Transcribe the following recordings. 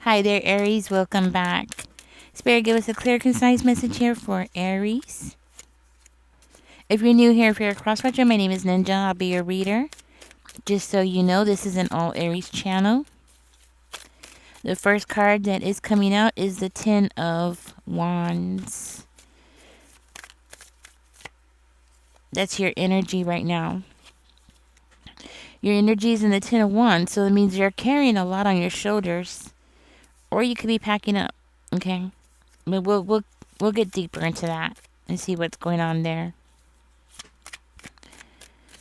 Hi there, Aries. Welcome back. Spirit, give us a clear, concise message here for Aries. If you're new here, if you're a crosswatcher, my name is Ninja. I'll be your reader. Just so you know, this is an all Aries channel. The first card that is coming out is the Ten of Wands. That's your energy right now. Your energy is in the Ten of Wands, so it means you're carrying a lot on your shoulders, or you could be packing up. Okay, but we'll get deeper into that and see what's going on there.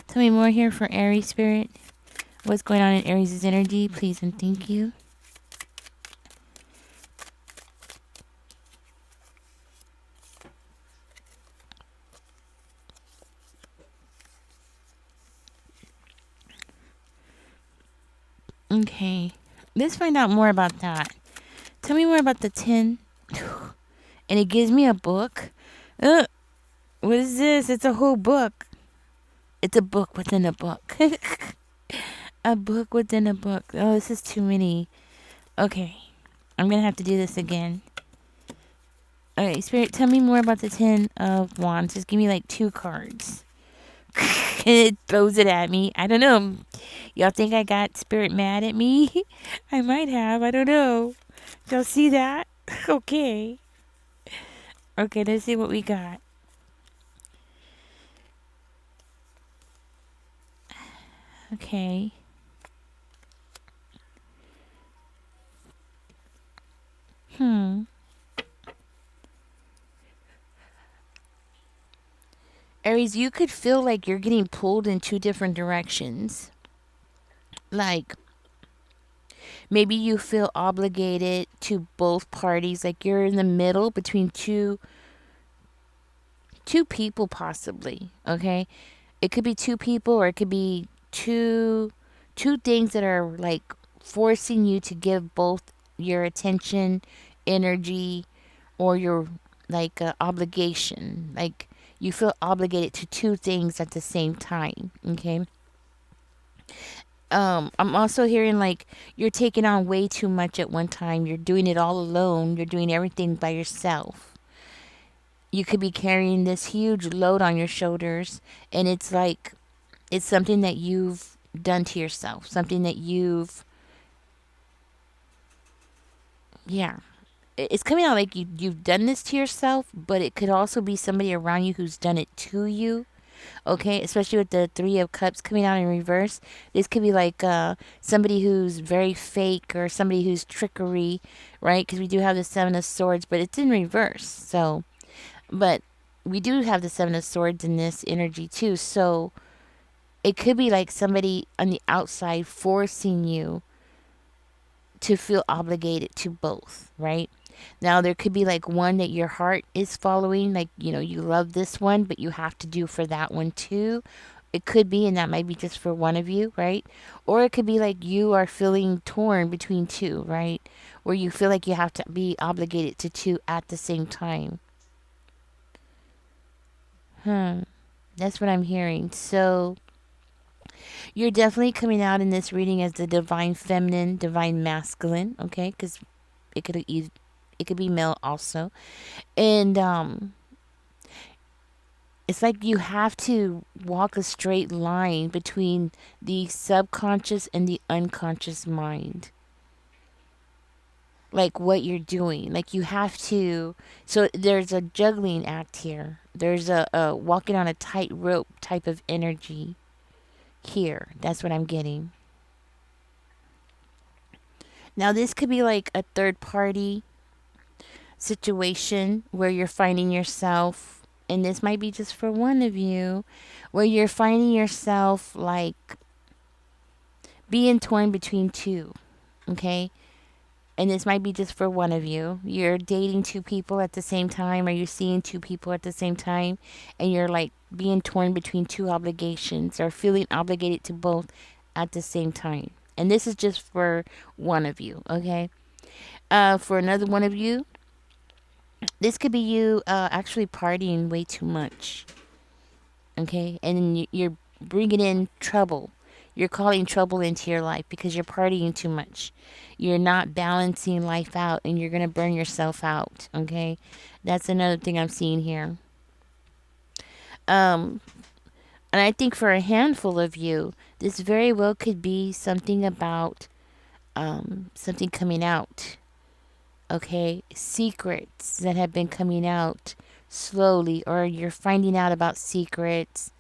Tell me more here for Aries Spirit. What's going on in Aries' energy, please and thank you. Okay, let's find out more about that. Tell me more about the 10. And it gives me a book. Ugh, what is this? It's a whole book. It's a book within a book. A book within a book. Oh, this is too many. Okay, I'm going to have to do this again. Alright, Spirit, tell me more about the 10 of Wands. Just give me like 2 cards. It throws it at me. I don't know. Y'all think I got Spirit mad at me? I might have. I don't know. Y'all see that? Okay. Okay, let's see what we got. Okay. Aries, you could feel like you're getting pulled in 2 different directions. Like, maybe you feel obligated to both parties. Like you're in the middle between two people possibly. Okay? It could be 2 people, or it could be two things that are like forcing you to give both your attention, energy, or your like obligation. Like you feel obligated to 2 things at the same time. Okay? I'm also hearing like you're taking on way too much at one time. You're doing it all alone. You're doing everything by yourself. You could be carrying this huge load on your shoulders, and it's like it's something that you've done to yourself, something that yeah. It's coming out like you've done this to yourself, but it could also be somebody around you who's done it to you. Okay, especially with the 3 of Cups coming out in reverse. This could be like somebody who's very fake, or somebody who's trickery, right? Because we do have the 7 of Swords, but it's in reverse. So, but we do have the 7 of Swords in this energy too. So it could be like somebody on the outside forcing you to feel obligated to both, right? Now, there could be like one that your heart is following, like, you love this one, but you have to do for that one too. It could be, and that might be just for one of you, right? Or it could be like you are feeling torn between 2, right? Where you feel like you have to be obligated to 2 at the same time. That's what I'm hearing. So, you're definitely coming out in this reading as the divine feminine, divine masculine, okay? Because it could it could be male also, and it's like you have to walk a straight line between the subconscious and the unconscious mind. Like what you're doing, like you have to. So there's a juggling act here. There's a walking on a tightrope type of energy here. That's what I'm getting. Now, this could be like a third party situation where you're finding yourself, and this might be just for one of you, where you're finding yourself like being torn between 2, okay? And this might be just for one of you. You're dating 2 people at the same time, or you're seeing 2 people at the same time, and you're like being torn between 2 obligations, or feeling obligated to both at the same time. And this is just for one of you, okay? For another one of you, this could be you actually partying way too much, okay? And then you're bringing in trouble. You're calling trouble into your life because you're partying too much. You're not balancing life out and you're going to burn yourself out. Okay. That's another thing I'm seeing here. Um, and I think for a handful of you, this very well could be something about something coming out. Okay. Secrets that have been coming out slowly, or you're finding out about secrets,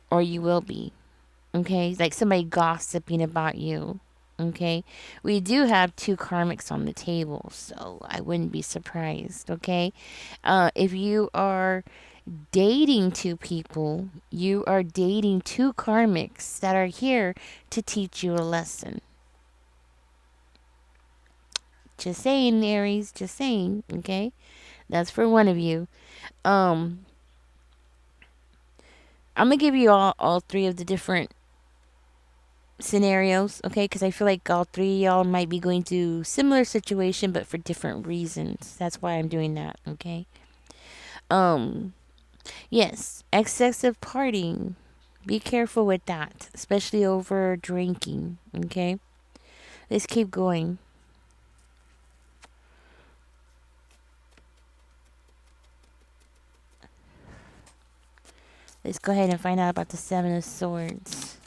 or you will be. Okay, like somebody gossiping about you. Okay, we do have two karmics on the table, so I wouldn't be surprised. Okay, if you are dating two people, you are dating two karmics that are here to teach you a lesson. Just saying, Aries, just saying. Okay, that's for one of you. um I'm gonna give you all three of the different scenarios, okay? Because I feel like all three of y'all might be going through similar situation, but for different reasons. That's why I'm doing that, okay? Um, yes, excessive partying. Be careful with that, especially over drinking, okay? Let's keep going. Let's go ahead and find out about the Seven of Swords.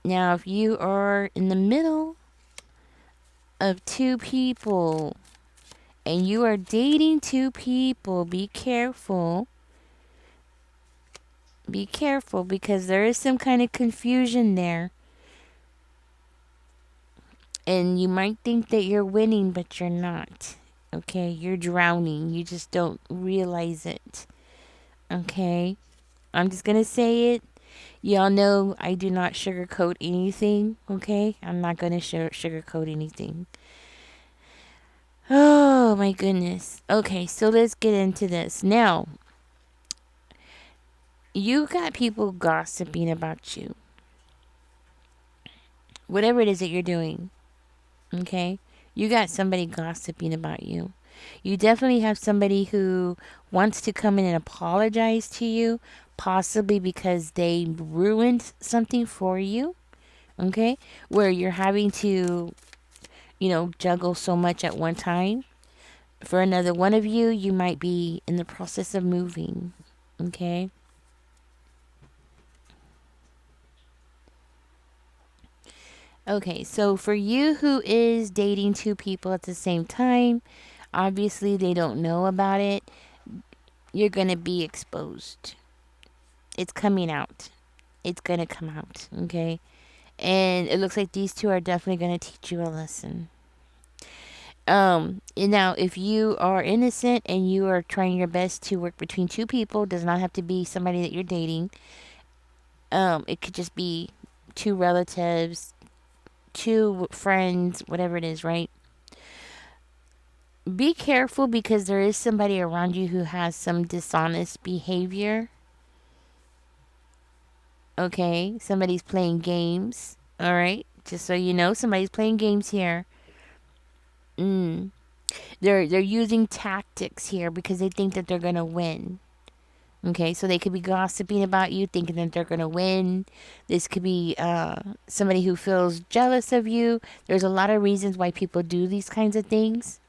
Now, if you are in the middle of two people and you are dating two people, be careful. Be careful because there is some kind of confusion there. And you might think that you're winning, but you're not. Okay? You're drowning. You just don't realize it. Okay? I'm just going to say it. Y'all know I do not sugarcoat anything. Okay? I'm not going to sugarcoat anything. Oh, my goodness. Okay, so let's get into this. Now, you got people gossiping about you. Whatever it is that you're doing. Okay? You got somebody gossiping about you. You definitely have somebody who wants to come in and apologize to you, possibly because they ruined something for you. Okay? Where you're having to, juggle so much at one time. For another one of you, you might be in the process of moving. Okay? Okay, so for you who is dating two people at the same time, obviously they don't know about it. You're going to be exposed. It's coming out. It's going to come out, okay? And it looks like these two are definitely going to teach you a lesson. And now if you are innocent and you are trying your best to work between two people, does not have to be somebody that you're dating. It could just be two relatives, two friends, whatever it is, right? Be careful because there is somebody around you who has some dishonest behavior. Okay, somebody's playing games. All right, just so you know, somebody's playing games here. Mm. They're using tactics here because they think that they're gonna win. Okay, so they could be gossiping about you, thinking that they're gonna win. This could be somebody who feels jealous of you. There's a lot of reasons why people do these kinds of things,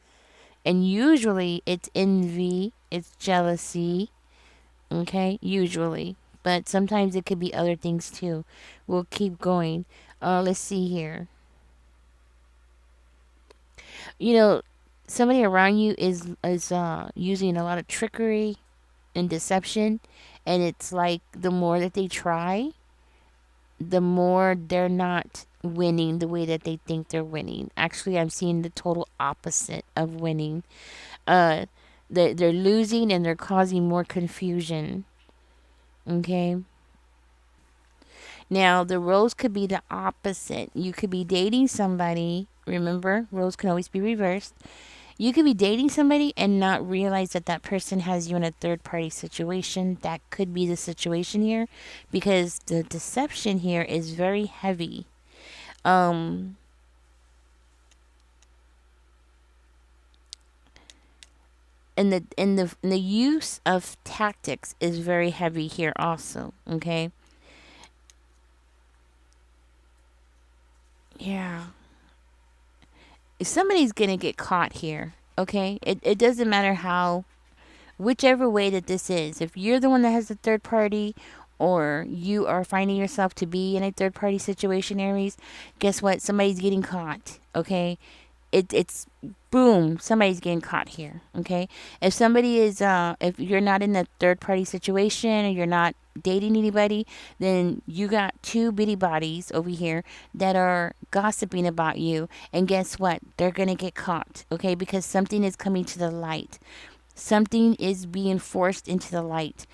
and usually it's envy, it's jealousy. Okay, usually, but sometimes it could be other things too. We'll keep going. Let's see here. You know, somebody around you is using a lot of trickery and deception, and it's like the more that they try, the more they're not winning the way that they think they're winning. Actually, I'm seeing the total opposite of winning. Uh, they're losing and they're causing more confusion. Okay. Now, the roles could be the opposite. You could be dating somebody. Remember, roles can always be reversed. You could be dating somebody and not realize that that person has you in a third party situation. That could be the situation here because the deception here is very heavy. Um, and the use of tactics is very heavy here also, okay? Yeah. Somebody's going to get caught here. Okay? It doesn't matter how, whichever way that this is. If you're the one that has the third party, or you are finding yourself to be in a third party situation, Aries, guess what? Somebody's getting caught. Okay? It's boom, somebody's getting caught here. Okay, if somebody is if you're not in a third party situation, or you're not dating anybody, then you got two bitty bodies over here that are gossiping about you, and guess what, they're gonna get caught. Okay, because something is coming to the light, something is being forced into the light,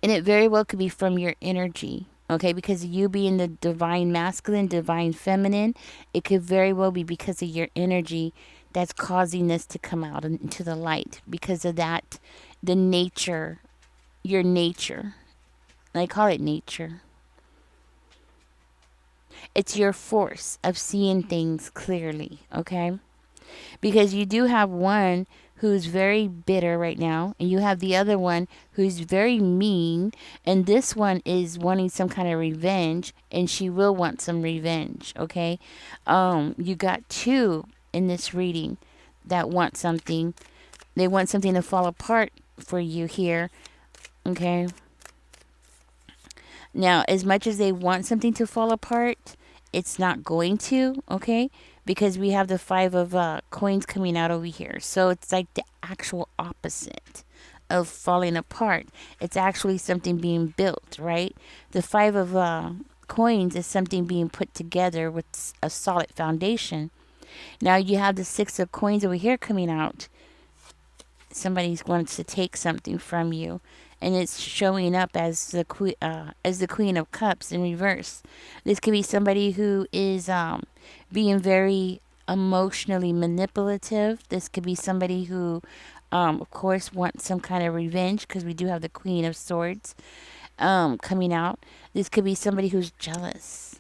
and it very well could be from your energy. Okay, because you being the divine masculine, divine feminine, it could very well be because of your energy that's causing this to come out into the light. Because of that, the nature, your nature, I call it nature. It's your force of seeing things clearly. Okay, because you do have one who's very bitter right now, and you have the other one who's very mean, and this one is wanting some kind of revenge, and she will want some revenge. Okay, you got two in this reading that want something. They want something to fall apart for you here. Okay, now, as much as they want something to fall apart, it's not going to, okay? Because we have the five of coins coming out over here. So it's like the actual opposite of falling apart. It's actually something being built, right? The five of coins is something being put together with a solid foundation. Now you have the six of coins over here coming out. Somebody wants to take something from you, and it's showing up as the Queen of Cups in reverse. This could be somebody who is being very emotionally manipulative. This could be somebody who, of course, wants some kind of revenge, because we do have the Queen of Swords coming out. This could be somebody who's jealous,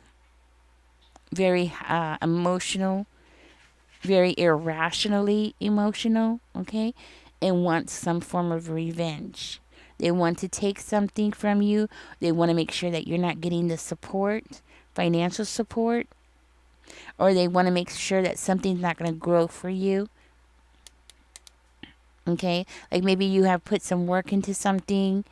very emotional, very irrationally emotional, okay, and want some form of revenge. They want to take something from you. They want to make sure that you're not getting the support, financial support, or they want to make sure that something's not going to grow for you. Okay, like maybe you have put some work into something,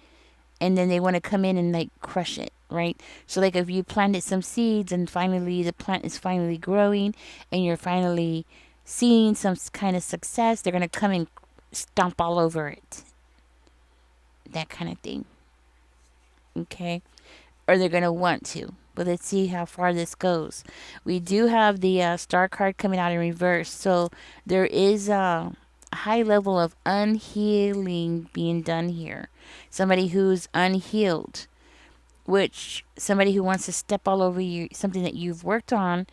and then they want to come in and like crush it, right? So like if you planted some seeds, and finally the plant is finally growing, and you're finally seeing some kind of success, they're going to come and stomp all over it, that kind of thing. Okay, or they're going to want to, but let's see how far this goes. We do have the star card coming out in reverse, so there is a high level of unhealing being done here. Somebody who's unhealed, which somebody who wants to step all over you, something that you've worked on,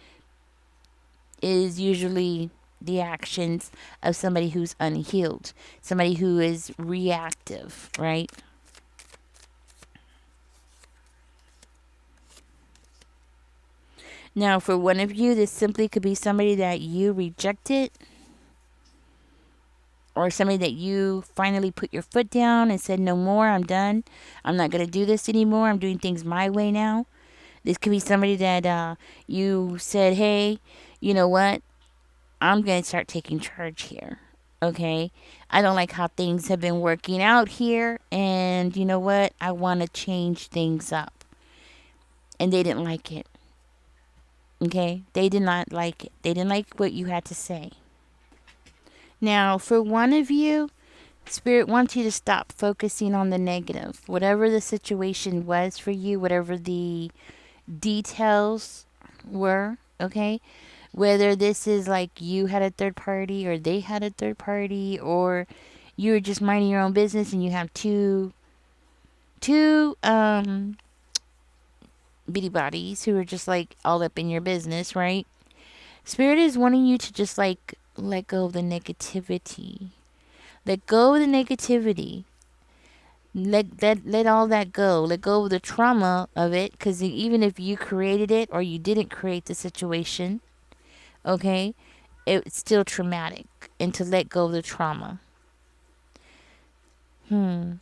is usually the actions of somebody who's unhealed, somebody who is reactive, right? Now, for one of you, this simply could be somebody that you rejected, or somebody that you finally put your foot down and said, no more, I'm done. I'm not going to do this anymore. I'm doing things my way now. This could be somebody that you said, hey, you know what? I'm going to start taking charge here. Okay. I don't like how things have been working out here. And you know what? I want to change things up. And they didn't like it. Okay. They did not like it. They didn't like what you had to say. Now, for one of you, Spirit wants you to stop focusing on the negative. Whatever the situation was for you, whatever the details were, okay? Whether this is like you had a third party, or they had a third party, or you were just minding your own business and you have two bitty bodies who are just like all up in your business, right? Spirit is wanting you to just like let go of the negativity. Let go of the negativity. Let all that go. Let go of the trauma of it, because even if you created it or you didn't create the situation, okay, it's still traumatic, and to let go of the trauma. Hmm.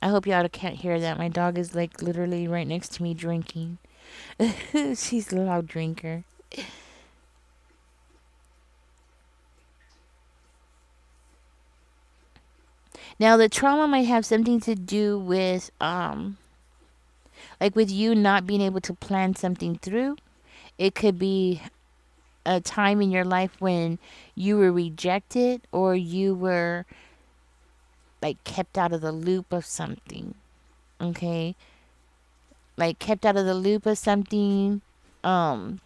I hope y'all can't hear that. My dog is like literally right next to me drinking. She's a loud drinker. Now the trauma might have something to do with like with you not being able to plan something through. It could be a time in your life when you were rejected or you were like kept out of the loop of something. Okay? Like kept out of the loop of something, um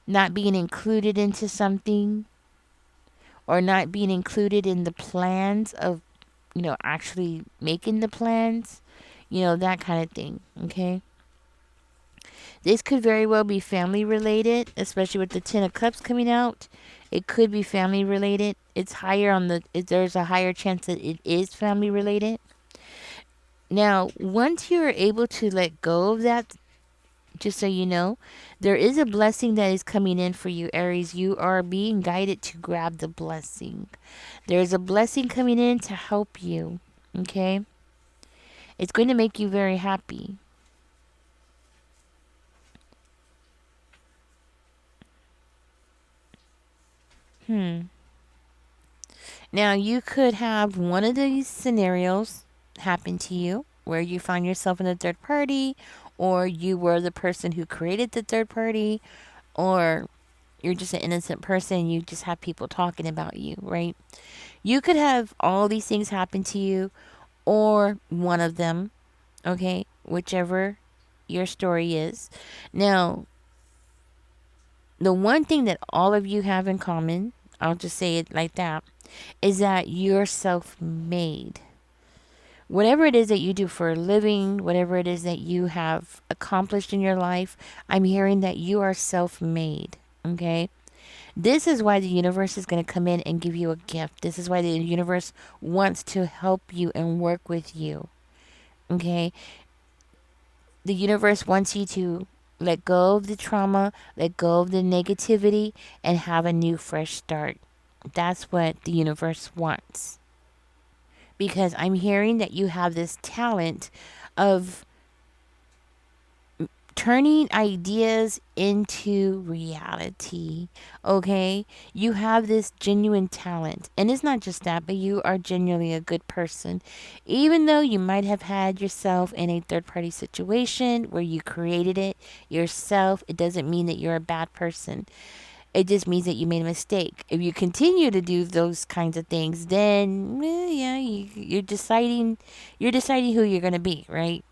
not being included into something or not being included in the plans of, actually making the plans, that kind of thing. Okay? This could very well be family related, especially with the Ten of Cups coming out. It could be family related. It's higher on there's a higher chance that it is family related. Now, once you're able to let go of that, just so you know, there is a blessing that is coming in for you, Aries. You are being guided to grab the blessing. There's a blessing coming in to help you. Okay? It's going to make you very happy. Hmm. Now, you could have one of these scenarios happen to you where you find yourself in a third party, or you were the person who created the third party, or you're just an innocent person. You just have people talking about you, right? You could have all these things happen to you, or one of them, okay? Whichever your story is. Now, the one thing that all of you have in common, I'll just say it like that, is that you're self made. Whatever it is that you do for a living, whatever it is that you have accomplished in your life, I'm hearing that you are self made. Okay? This is why the universe is going to come in and give you a gift. This is why the universe wants to help you and work with you. Okay? The universe wants you to let go of the trauma, let go of the negativity, and have a new, fresh start. That's what the universe wants. Because I'm hearing that you have this talent of turning ideas into reality. Okay? You have this genuine talent. And it's not just that, but you are genuinely a good person. Even though you might have had yourself in a third party situation where you created it yourself, it doesn't mean that you're a bad person. It just means that you made a mistake. If you continue to do those kinds of things, then yeah, you're deciding who you're gonna be, right?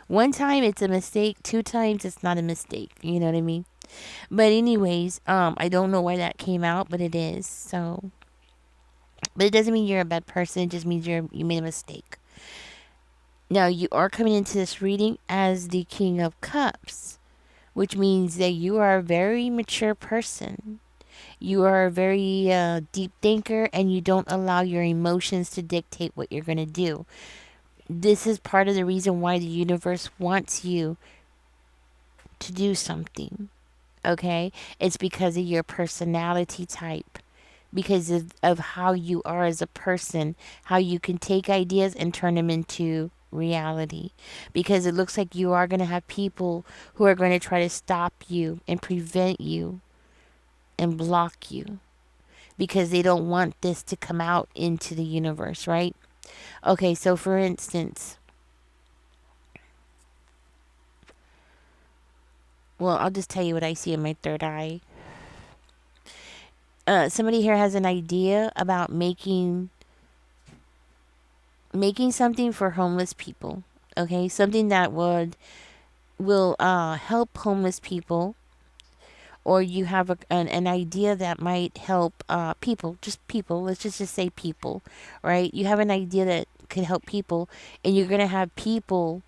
One time it's a mistake, two times it's not a mistake. You know what I mean? But anyways, I don't know why that came out, but it is. So, but it doesn't mean you're a bad person. It just means you made a mistake. Now you are coming into this reading as the King of Cups, which means that you are a very mature person. You are a very deep thinker, and you don't allow your emotions to dictate what you're going to do. This is part of the reason why the universe wants you to do something. Okay? It's because of your personality type, because of how you are as a person, how you can take ideas and turn them into reality. Because it looks like you are going to have people who are going to try to stop you and prevent you and block you because they don't want this to come out into the universe, right? Okay, so for instance, well, I'll just tell you what I see in my third eye. Somebody here has an idea about making something for homeless people. Okay, something that will help homeless people, or you have an idea that might help people, just people. Let's just say people, right? You have an idea that could help people, and you're gonna have people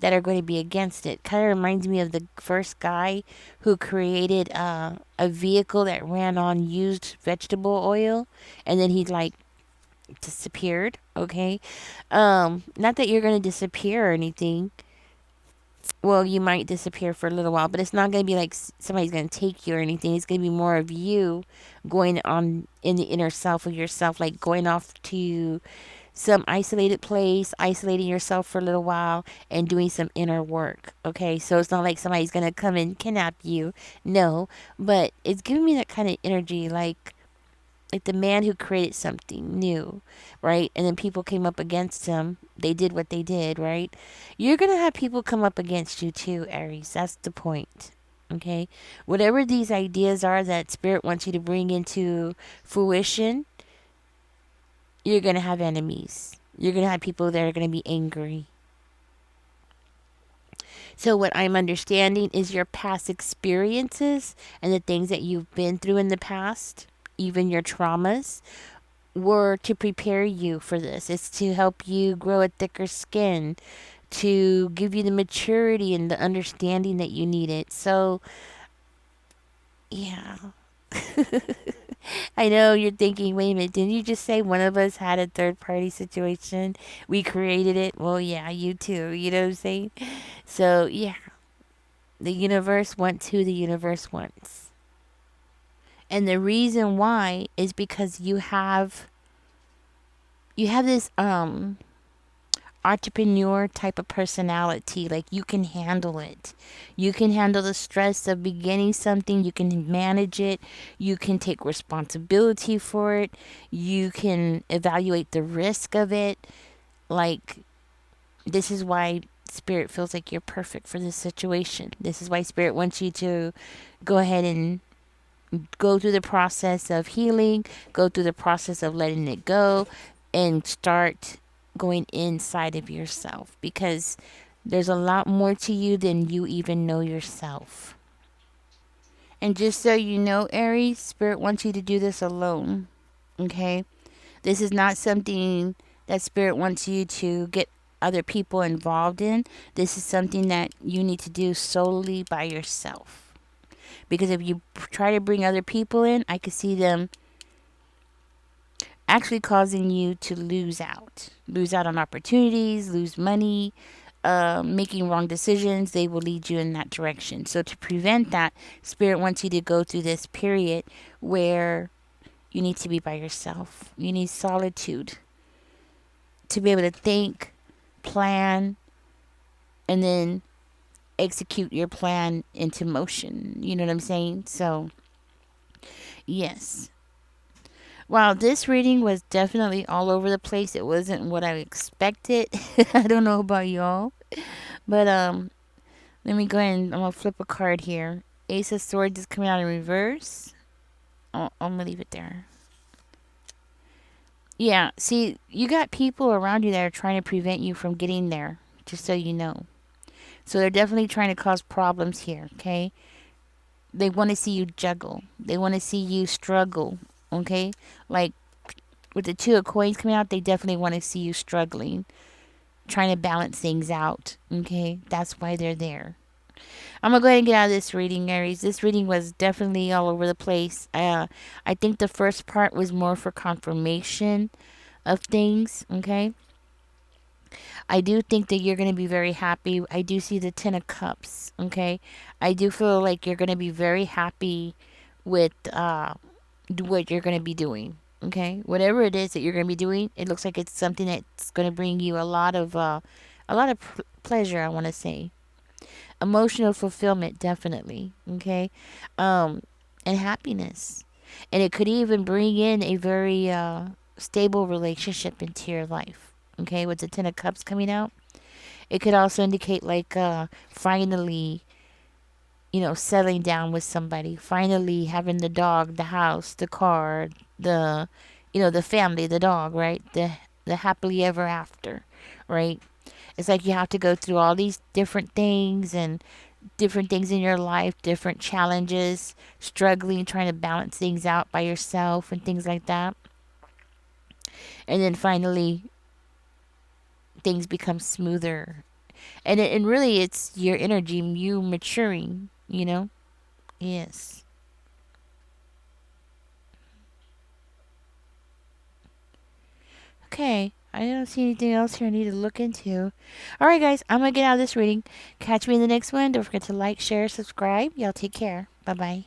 that are going to be against it. Kind of reminds me of the first guy who created a vehicle that ran on used vegetable oil, and then he like disappeared. Okay, not that you're going to disappear or anything. Well, you might disappear for a little while, but it's not going to be like somebody's going to take you or anything. It's going to be more of you going on in the inner self of yourself, like going off to some isolated place, isolating yourself for a little while and doing some inner work. Okay, so it's not like somebody's gonna come and kidnap you. No, but it's giving me that kind of energy, like the man who created something new, right? And then people came up against him. They did what they did, right? You're gonna have people come up against you too, Aries. That's the point. Okay, whatever these ideas are that spirit wants you to bring into fruition, you're going to have enemies. You're going to have people that are going to be angry. So, what I'm understanding is your past experiences and the things that you've been through in the past, even your traumas, were to prepare you for this. It's to help you grow a thicker skin, to give you the maturity and the understanding that you needed. So, yeah. I know you're thinking, wait a minute, didn't you just say one of us had a third party situation? We created it. Well, yeah, you too. You know what I'm saying? So, yeah, the universe wants who the universe wants. And the reason why is because you have this entrepreneur type of personality. Like, you can handle it. You can handle the stress of beginning something. You can manage it. You can take responsibility for it. You can evaluate the risk of it. Like, this is why spirit feels like you're perfect for this situation. This is why spirit wants you to go ahead and go through the process of healing, go through the process of letting it go, and start going inside of yourself, because there's a lot more to you than you even know yourself. And just so you know, Aries, Spirit wants you to do this alone. Okay? This is not something that Spirit wants you to get other people involved in. This is something that you need to do solely by yourself. Because if you try to bring other people in, I could see them actually causing you to lose out on opportunities, lose money, making wrong decisions. They will lead you in that direction. So to prevent that, spirit wants you to go through this period where you need to be by yourself. You need solitude to be able to think, plan, and then execute your plan into motion. You know what I'm saying? So yes. Wow, this reading was definitely all over the place. It wasn't what I expected. I don't know about y'all, but let me go ahead and I'm gonna flip a card here. Ace of Swords is coming out in reverse. I'm gonna leave it there. Yeah, see, you got people around you that are trying to prevent you from getting there. Just so you know, so they're definitely trying to cause problems here. Okay, they want to see you juggle. They want to see you struggle. Okay, like with the Two of Coins coming out, they definitely want to see you struggling, trying to balance things out. Okay, that's why they're there. I'm gonna go ahead and get out of this reading, Aries. This reading was definitely all over the place. I think the first part was more for confirmation of things. Okay, I do think that you're gonna be very happy. I do see the Ten of Cups. Okay, I do feel like you're gonna be very happy with what you're going to be doing. Okay, whatever it is that you're going to be doing, it looks like it's something that's going to bring you a lot of pleasure. I want to say emotional fulfillment, definitely. Okay, um, and happiness, and it could even bring in a very stable relationship into your life. Okay, with the Ten of Cups coming out, it could also indicate like finally, settling down with somebody, finally having the dog, the house, the car, the, the family, the dog, right? The happily ever after, right? It's like you have to go through all these different things in your life, different challenges, struggling, trying to balance things out by yourself and things like that. And then finally, things become smoother. And really, it's your energy, you maturing. Yes. Okay. I don't see anything else here I need to look into. Alright, guys. I'm going to get out of this reading. Catch me in the next one. Don't forget to like, share, subscribe. Y'all take care. Bye bye.